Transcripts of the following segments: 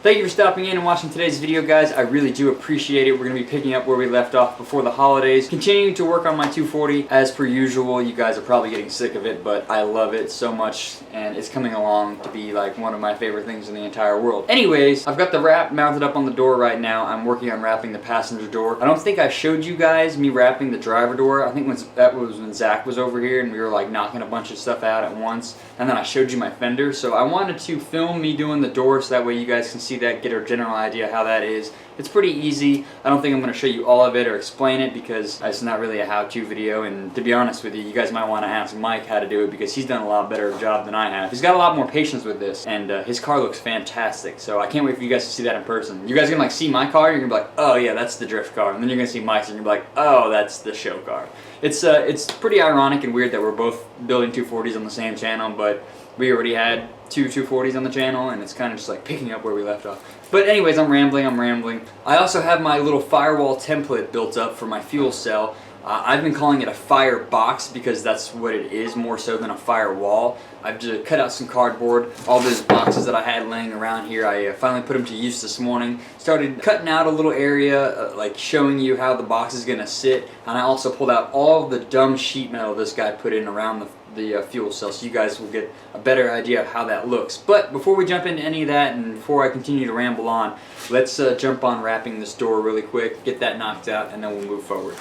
Thank you for stopping in and watching today's video, guys. I really do appreciate it. We're going to be picking up where we left off before the holidays. Continuing to work on my 240 as per usual. You guys are probably getting sick of it, but I love it so much and it's coming along to be like one of my favorite things in the entire world. Anyways, I've got the wrap mounted up on the door right now. I'm working on wrapping the passenger door. I don't think I showed you guys me wrapping the driver door. I think that was when Zach was over here and we were like knocking a bunch of stuff out at once. And then I showed you my fender. So I wanted to film me doing the door so that way you guys can see that, get a general idea how that is. It's pretty easy. I don't think I'm going to show you all of it or explain it because it's not really a how-to video, and to be honest with you, you guys might want to ask Mike how to do it because he's done a lot better job than I have. He's got a lot more patience with this, and his car looks fantastic, so I can't wait for you guys to see that in person. You guys are going to like see my car, you're going to be like, oh yeah, that's the drift car, and then you're going to see Mike's and you're going to be like, oh, that's the show car. It's pretty ironic and weird that we're both building 240s on the same channel, but we already had two 240s on the channel, and it's kind of just like picking up where we left off. But anyways, I'm rambling. I also have my little firewall template built up for my fuel cell. I've been calling it a fire box because that's what it is more so than a firewall. I've just cut out some cardboard. All those boxes that I had laying around here, I finally put them to use this morning. Started cutting out a little area, like showing you how the box is going to sit. And I also pulled out all of the dumb sheet metal this guy put in around the fuel cell, so you guys will get a better idea of how that looks. But before we jump into any of that and before I continue to ramble on, let's jump on wrapping this door really quick, get that knocked out, and then we'll move forward.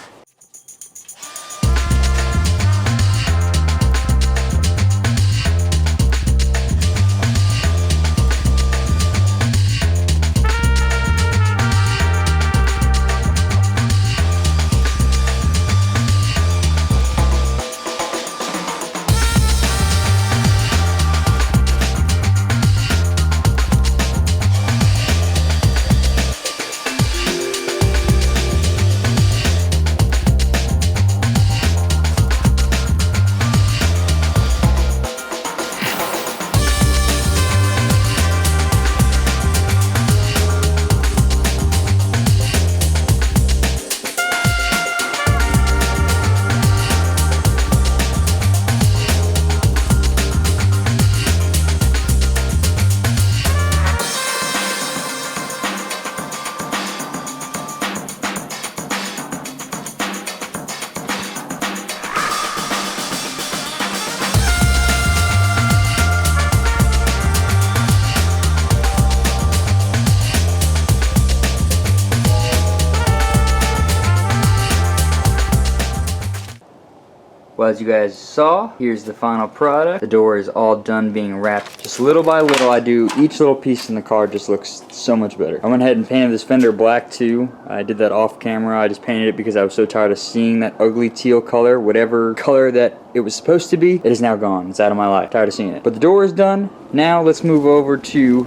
Well, as you guys saw, here's the final product. The door is all done being wrapped. Just little by little, I do each little piece in the car just looks so much better. I went ahead and painted this fender black too. I did that off camera. I just painted it because I was so tired of seeing that ugly teal color. Whatever color that it was supposed to be, it is now gone. It's out of my life. Tired of seeing it. But the door is done. Now let's move over to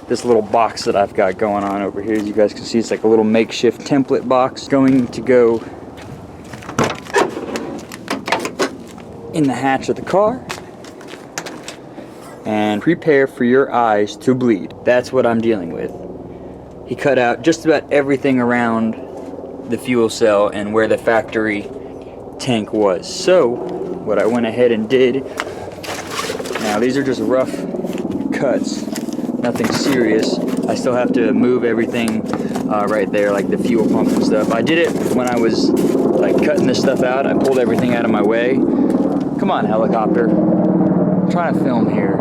this little box that I've got going on over here. As you guys can see, it's like a little makeshift template box going to go in the hatch of the car, and prepare for your eyes to bleed. That's what I'm dealing with. He cut out just about everything around the fuel cell and where the factory tank was. So what I went ahead and did, now these are just rough cuts, nothing serious. I still have to move everything right there, like the fuel pump and stuff. I did it when I was like cutting this stuff out. I pulled everything out of my way. Come on, helicopter. I'm trying to film here.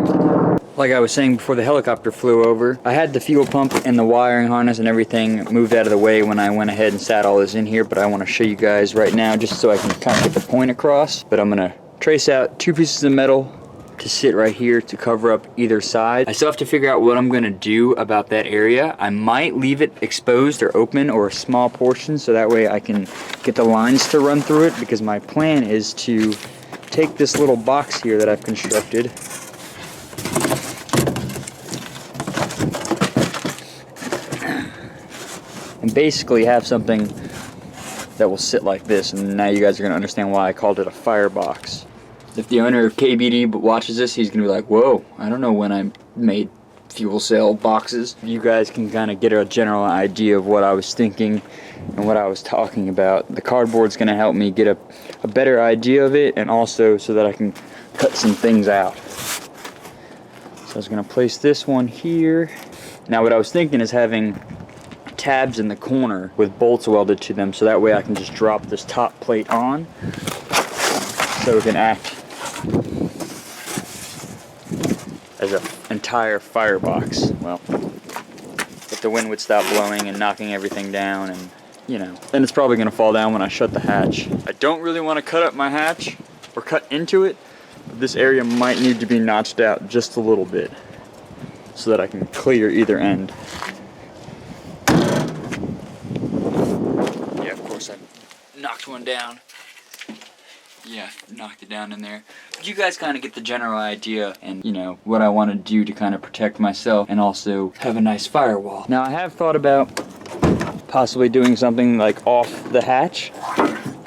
Like I was saying before the helicopter flew over, I had the fuel pump and the wiring harness and everything moved out of the way when I went ahead and sat all this in here, but I want to show you guys right now just so I can kind of get the point across. But I'm going to trace out 2 pieces of metal to sit right here to cover up either side. I still have to figure out what I'm going to do about that area. I might leave it exposed or open or a small portion so that way I can get the lines to run through it, because my plan is to take this little box here that I've constructed and basically have something that will sit like this, and now you guys are going to understand why I called it a firebox. If the owner of KBD watches this, he's going to be like, whoa, I don't know when I made fuel cell boxes. You guys can kind of get a general idea of what I was thinking and what I was talking about. The cardboard's going to help me get a better idea of it, and also so that I can cut some things out. So I was gonna place this one here. Now what I was thinking is having tabs in the corner with bolts welded to them, so that way I can just drop this top plate on, so it can act as an entire firebox. Well, if the wind would stop blowing and knocking everything down, and you know, then it's probably gonna fall down when I shut the hatch. I don't really want to cut up my hatch or cut into it, but this area might need to be notched out just a little bit so that I can clear either end. Yeah, of course I knocked one down. Yeah, knocked it down in there. But you guys kind of get the general idea, and you know what I want to do to kind of protect myself and also have a nice firewall. Now I have thought about possibly doing something like off the hatch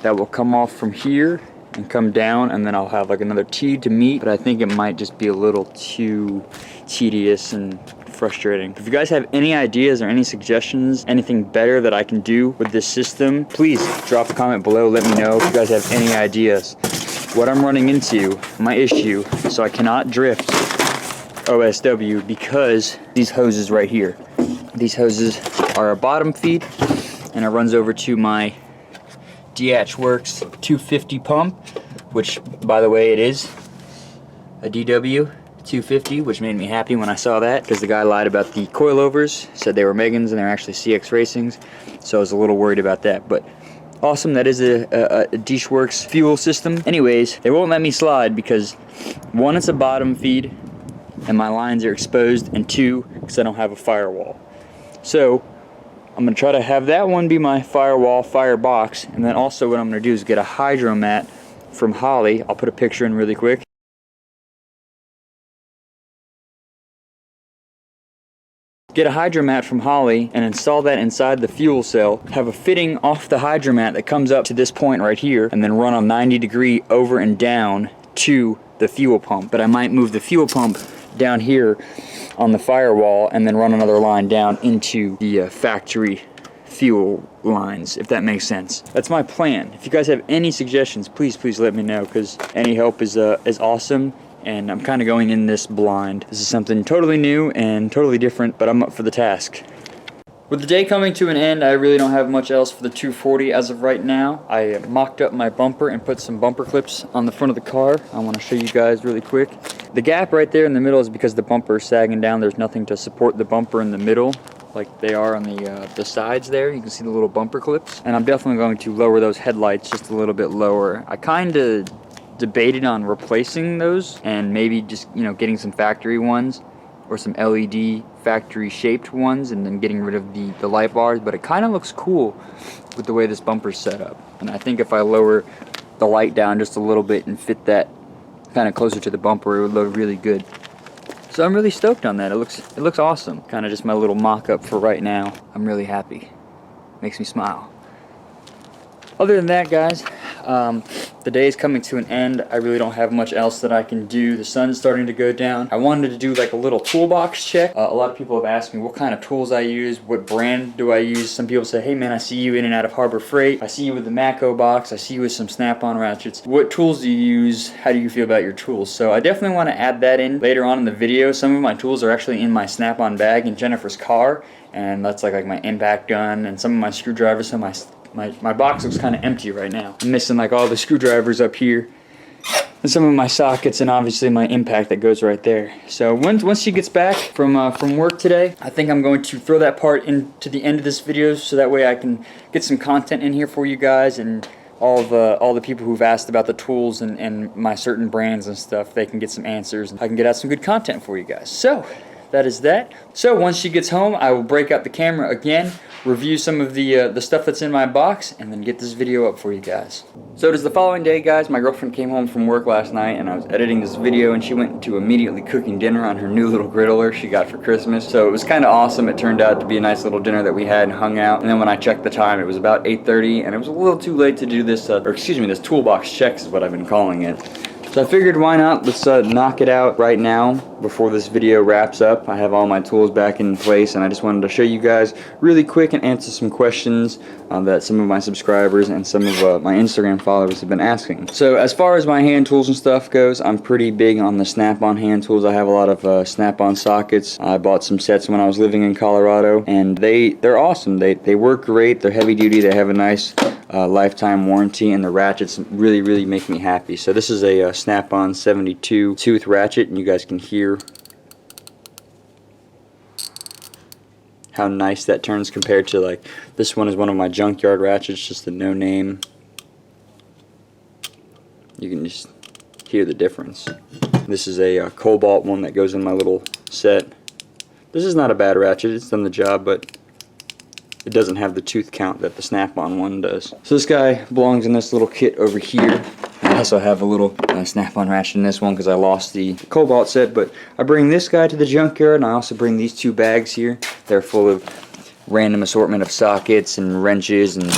that will come off from here and come down, and then I'll have like another T to meet, but I think it might just be a little too tedious and frustrating. If you guys have any ideas or any suggestions, anything better that I can do with this system, please drop a comment below. Let me know if you guys have any ideas. What I'm running into, my issue, so I cannot drift OSW because these hoses right here. These hoses are a bottom feed, and it runs over to my DH Works 250 pump, which by the way it is a DW 250, which made me happy when I saw that, because the guy lied about the coilovers, said they were Megans and they're actually CX Racings, so I was a little worried about that. But awesome, that is a DH Works fuel system. Anyways, they won't let me slide because one, it's a bottom feed and my lines are exposed, and two, because I don't have a firewall. So I'm gonna try to have that one be my firewall firebox, and then also what I'm gonna do is get a hydro mat from Holly. I'll put a picture in really quick. Get a hydromat from Holly and install that inside the fuel cell. Have a fitting off the hydromat that comes up to this point right here, and then run a 90-degree over and down to the fuel pump. But I might move the fuel pump down here on the firewall and then run another line down into the factory fuel lines, if that makes sense. That's my plan. If you guys have any suggestions, please let me know, because any help is awesome. And I'm kind of going in this blind. This is something totally new and totally different, but I'm up for the task. With the day coming to an end, I really don't have much else for the 240 as of right now. I mocked up my bumper and put some bumper clips on the front of the car. I want to show you guys really quick. The gap right there in the middle is because the bumper is sagging down. There's nothing to support the bumper in the middle like they are on the sides there. You can see the little bumper clips. And I'm definitely going to lower those headlights just a little bit lower. I kind of debated on replacing those and maybe just, you know, getting some factory ones or some LED factory shaped ones, and then getting rid of the light bars, but it kind of looks cool with the way this bumper's set up. And I think if I lower the light down just a little bit and fit that kind of closer to the bumper, it would look really good. So I'm really stoked on that. It looks awesome. Kind of just my little mock-up for right now. I'm really happy. Makes me smile. Other than that, guys, the day is coming to an end. I really don't have much else that I can do. The sun's starting to go down. I wanted to do like a little toolbox check. A lot of people have asked me what kind of tools I use, what brand do I use. Some people say, hey man, I see you in and out of Harbor Freight. I see you with the Mako box. I see you with some Snap-on ratchets. What tools do you use? How do you feel about your tools? So I definitely want to add that in later on in the video. Some of my tools are actually in my Snap-on bag in Jennifer's car, and that's like my impact gun and some of my screwdrivers. So my box looks kind of empty right now. I'm missing like all the screwdrivers up here and some of my sockets, and obviously my impact that goes right there. So once she gets back from work today, I think I'm going to throw that part into the end of this video, so that way I can get some content in here for you guys, and all the people who've asked about the tools and my certain brands and stuff, they can get some answers, and I can get out some good content for you guys. So that is that. So once she gets home, I will break out the camera again, review some of the stuff that's in my box, and then get this video up for you guys. So it is the following day, guys. My girlfriend came home from work last night, and I was editing this video, and she went to immediately cooking dinner on her new little griddler she got for Christmas. So it was kind of awesome. It turned out to be a nice little dinner that we had and hung out. And then when I checked the time, it was about 8:30, and it was a little too late to do this, this toolbox check is what I've been calling it, to So I figured why not, let's knock it out right now before this video wraps up. I have all my tools back in place and I just wanted to show you guys really quick and answer some questions that some of my subscribers and some of my Instagram followers have been asking. So as far as my hand tools and stuff goes, I'm pretty big on the snap-on hand tools. I have a lot of snap-on sockets. I bought some sets when I was living in Colorado and they're awesome. They work great, they're heavy duty, they have a nice lifetime warranty, and the ratchets really make me happy. So this is a snap-on 72 tooth ratchet, and you guys can hear how nice that turns compared to, like, this one is one of my junkyard ratchets, just a no name. You can just hear the difference. This is a cobalt one that goes in my little set. This is not a bad ratchet, it's done the job, but it doesn't have the tooth count that the snap-on one does. So this guy belongs in this little kit over here. I also have a little snap-on ratchet in this one because I lost the cobalt set, but I bring this guy to the junkyard, and I also bring these two bags here. They're full of random assortment of sockets and wrenches and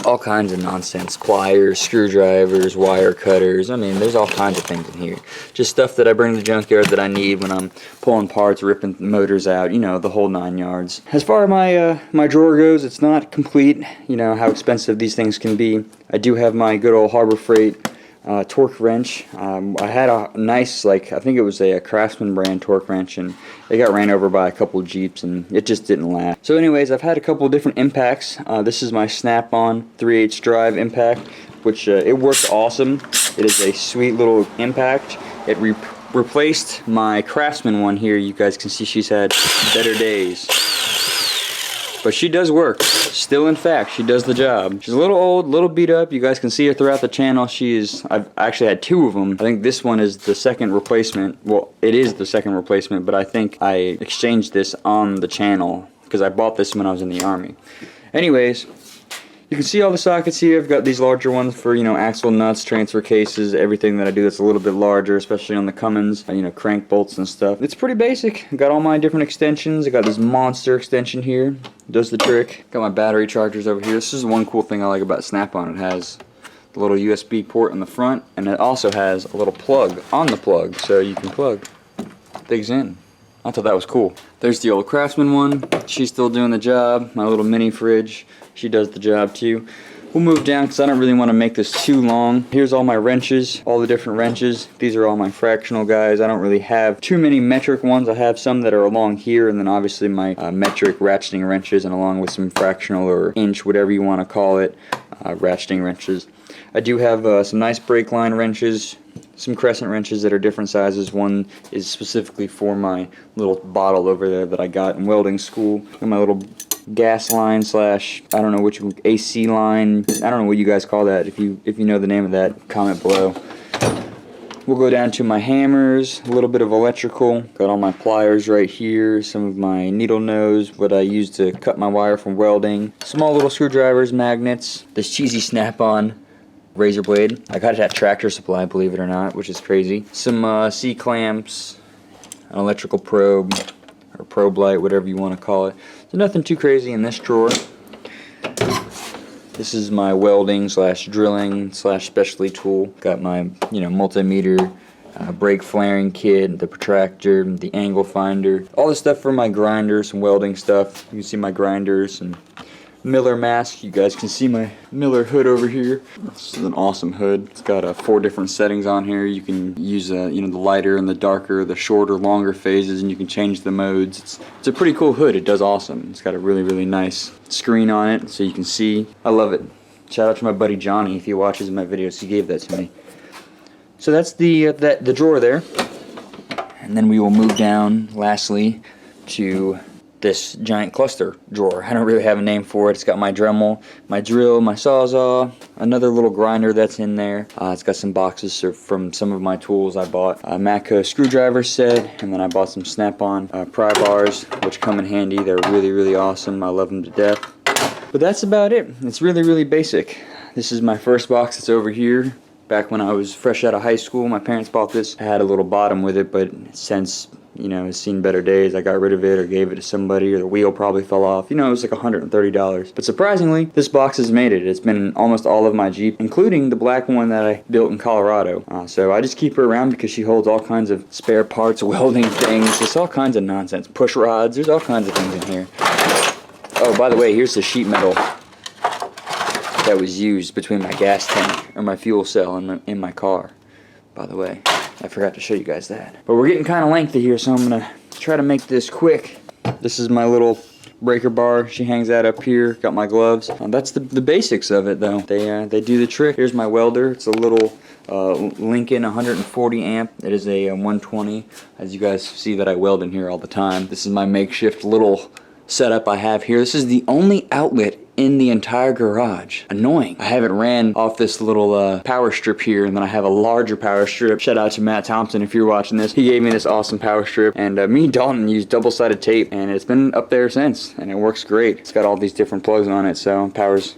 all kinds of nonsense. Pliers, screwdrivers, wire cutters. I mean, there's all kinds of things in here. Just stuff that I bring to the junkyard that I need when I'm pulling parts, ripping motors out, you know, the whole 9 yards. As far as my drawer goes, it's not complete. You know how expensive these things can be. I do have my good old Harbor Freight torque wrench. I had a nice, like, I think it was a Craftsman brand torque wrench, and it got ran over by a couple of Jeeps and it just didn't last. So anyways, I've had a couple of different impacts. This is my snap-on 3/8 drive impact, which it works awesome. It is a sweet little impact. It replaced my Craftsman one here. You guys can see she's had better days, but she does work. Still, in fact, she does the job. She's a little old, a little beat up. You guys can see her throughout the channel. I've actually had 2 of them. I think this one is the second replacement. Well, it is the second replacement, but I think I exchanged this on the channel because I bought this when I was in the Army. Anyways, you can see all the sockets here. I've got these larger ones for, you know, axle nuts, transfer cases, everything that I do that's a little bit larger, especially on the Cummins, you know, crank bolts and stuff. It's pretty basic. I've got all my different extensions. I got this monster extension here. Does the trick. Got my battery chargers over here. This is one cool thing I like about Snap-on. It has the little USB port in the front, and it also has a little plug on the plug, so you can plug things in. I thought that was cool. There's the old Craftsman one. She's still doing the job. My little mini fridge. She does the job too. We'll move down because I don't really want to make this too long. Here's all my wrenches, all the different wrenches. These are all my fractional guys. I don't really have too many metric ones. I have some that are along here, and then obviously my metric ratcheting wrenches, and along with some fractional or inch, whatever you want to call it, ratcheting wrenches. I do have some nice brake line wrenches, some crescent wrenches that are different sizes. One is specifically for my little bottle over there that I got in welding school. And my little gas line slash, I don't know which, AC line, I don't know what you guys call that. If you know the name of that, comment below. We'll go down to my hammers, a little bit of electrical. Got all my pliers right here, some of my needle nose, what I use to cut my wire from welding. Small little screwdrivers, magnets, this cheesy Snap-on razor blade. I got it at Tractor Supply, believe it or not, which is crazy. Some C-clamps, an electrical probe, or probe light, whatever you want to call it. So nothing too crazy in this drawer. This is my welding slash drilling slash specialty tool. Got my, you know, multimeter, brake flaring kit, the protractor, the angle finder. All this stuff for my grinders, some welding stuff. You can see my grinders and Miller mask. You guys can see my Miller hood over here. This is an awesome hood. It's got 4 different settings on here. You can use you know, the lighter and the darker, the shorter, longer phases, and you can change the modes. It's a pretty cool hood. It does awesome. It's got a really nice screen on it, so you can see. I love it. Shout out to my buddy Johnny if he watches my videos. He gave that to me. So that's the drawer there, and then we will move down lastly to this giant cluster drawer. I don't really have a name for it. It's got my Dremel, my drill, my Sawzall, another little grinder that's in there. It's got some boxes from some of my tools I bought. A Matco screwdriver set, and then I bought some Snap-on pry bars, which come in handy. They're really awesome. I love them to death. But that's about it. It's really basic. This is my first box that's over here. Back when I was fresh out of high school, my parents bought this. I had a little bottom with it, but since you know, has seen better days. I got rid of it or gave it to somebody, or the wheel probably fell off. You know, it was like $130. But surprisingly, this box has made it. It's been in almost all of my Jeep, including the black one that I built in Colorado. So I just keep her around because she holds all kinds of spare parts, welding things, just all kinds of nonsense. Push rods, there's all kinds of things in here. Oh, by the way, here's the sheet metal that was used between my gas tank or my fuel cell in my car. By the way, I forgot to show you guys that. But we're getting kind of lengthy here, so I'm gonna try to make this quick. This is my little breaker bar. She hangs that up here. Got my gloves. That's the basics of it, though. They do the trick. Here's my welder. It's a little Lincoln 140 amp. It is a 120. As you guys see that I weld in here all the time. This is my makeshift little setup I have here. This is the only outlet in the entire garage. Annoying. I have it ran off this little power strip here, and then I have a larger power strip. Shout out to Matt Thompson if you're watching this. He gave me this awesome power strip, and me and Dalton used double-sided tape, and it's been up there since, and it works great. It's got all these different plugs on it, so it powers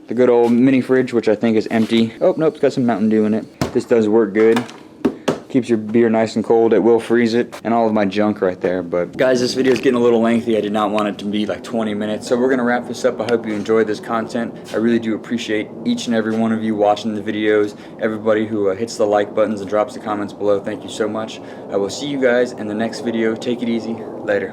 the good old mini fridge, which I think is empty. Oh, nope, it's got some Mountain Dew in it. This does work good. Keeps your beer nice and cold. It will freeze it, and all of my junk right there. But guys, this video is getting a little lengthy. I did not want it to be like 20 minutes, so we're gonna wrap this up. I hope you enjoyed this content. I really do appreciate each and every one of you watching the videos, everybody who hits the like buttons and drops the comments below. Thank you so much. I will see you guys in the next video. Take it easy. Later.